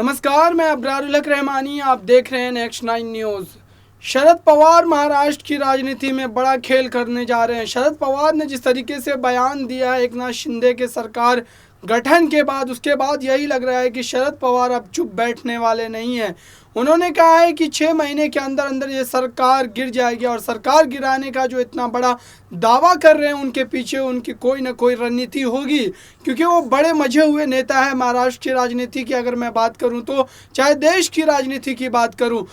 नमस्कार, मैं अब्रारुल हक रहमानी। आप देख रहे हैं नेक्स्ट 9 न्यूज़। शरद पवार महाराष्ट्र की राजनीति में बड़ा खेल करने जा रहे हैं। शरद पवार ने जिस तरीके से बयान दिया है एकनाथ शिंदे के सरकार गठन के बाद, उसके बाद यही लग रहा है कि शरद पवार अब चुप बैठने वाले नहीं हैं। उन्होंने कहा है कि 6 महीने के अंदर अंदर ये सरकार गिर जाएगी और सरकार गिराने का जो इतना बड़ा दावा कर रहे हैं उनके पीछे उनकी कोई ना कोई रणनीति होगी, क्योंकि वो बड़े मजे हुए नेता है। महाराष्ट्र की राजनीति की अगर मैं बात करूं तो चाहे देश की राजनीति की बात करूं,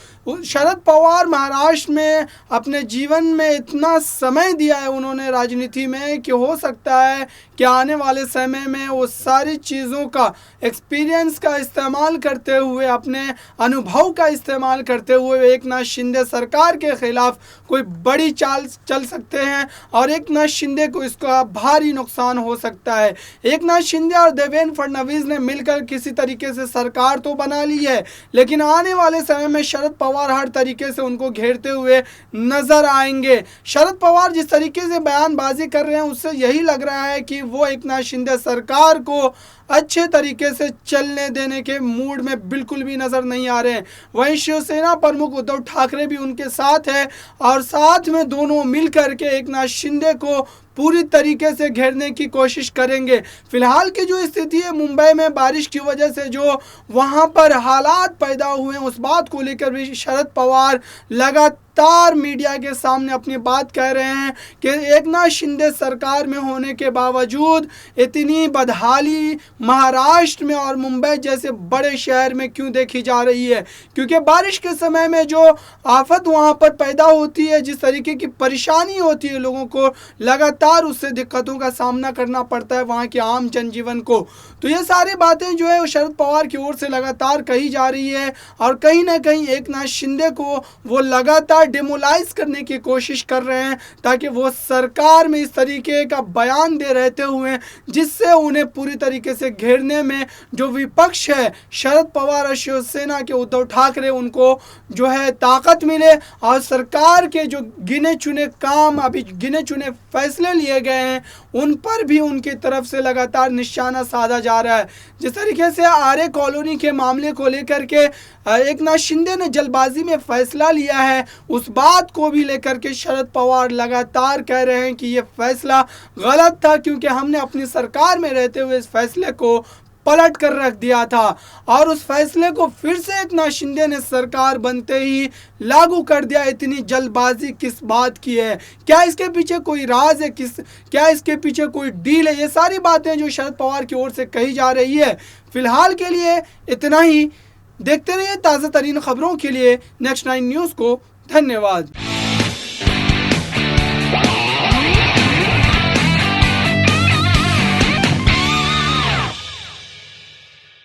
शरद पवार महाराष्ट्र में अपने जीवन में इतना समय दिया है उन्होंने राजनीति में कि हो सकता है कि आने वाले समय में वो सारी चीज़ों का एक्सपीरियंस का इस्तेमाल करते हुए, अपने अनुभव का इस्तेमाल करते हुए एकनाथ शिंदे सरकार के खिलाफ कोई बड़ी चाल चल सकते हैं और एकनाथ शिंदे को इसका भारी नुकसान हो सकता है। एकनाथ शिंदे और देवेंद्र फडणवीस ने मिलकर किसी तरीके से सरकार तो बना ली है, लेकिन आने वाले समय में शरद पवार हर तरीके से उनको घेरते हुए नजर आएंगे। शरद पवार जिस तरीके से बयानबाजी कर रहे हैं उससे यही लग रहा है कि वो एकनाथ शिंदे सरकार को अच्छे तरीके से चलने देने के मूड में बिल्कुल भी नजर नहीं आ रहे हैं। वहीं शिवसेना प्रमुख उद्धव ठाकरे भी उनके साथ है और साथ में दोनों मिलकर के एकनाथ शिंदे को पूरी तरीके से घेरने की कोशिश करेंगे। फिलहाल की जो स्थिति है मुंबई में बारिश की वजह से जो वहां पर हालात पैदा हुए हैं उस बात को लेकर भी शरद पवार लगातार मीडिया के सामने अपनी बात कह रहे हैं कि एकनाथ शिंदे सरकार में होने के बावजूद इतनी बदहाली महाराष्ट्र में और मुंबई जैसे बड़े शहर में क्यों देखी जा रही है, क्योंकि बारिश के समय में जो आफत वहां पर पैदा होती है, जिस तरीके की परेशानी होती है लोगों को, लगातार उससे दिक्कतों का सामना करना पड़ता है वहाँ के आम जनजीवन को। तो ये सारी बातें जो है शरद पवार की ओर से लगातार कही जा रही है और कहीं ना कहीं एकनाथ शिंदे को वो लगातार डिमोलाइज करने की कोशिश कर रहे हैं ताकि वो सरकार में इस तरीके का बयान दे रहते हुए जिससे उन्हें पूरी तरीके से घेरने में जो विपक्ष है शरद पवार और शिवसेना के उद्धव ठाकरे उनको जो है ताकत मिले और सरकार के जो गिने चुने काम, अभी गिने चुने फैसले लिए गए हैं उन पर भी उनकी तरफ से लगातार निशाना साधा जा रहा है। जिस तरीके से आर्य कॉलोनी के मामले को लेकर के एकनाथ शिंदे ने जल्दबाजी में फैसला लिया है, उस बात को भी लेकर के शरद पवार लगातार कह रहे हैं कि ये फैसला गलत था, क्योंकि हमने अपनी सरकार में रहते हुए इस फैसले को पलट कर रख दिया था और उस फैसले को फिर से एकनाथ शिंदे ने सरकार बनते ही लागू कर दिया। इतनी जल्दबाजी किस बात की है? क्या इसके पीछे कोई राज है? क्या इसके पीछे कोई डील है? ये सारी बातें जो शरद पवार की ओर से कही जा रही है। फिलहाल के लिए इतना ही। देखते रहिए ताज़ा तरीन खबरों के लिए नेक्स्ट 9 न्यूज़ को। धन्यवाद।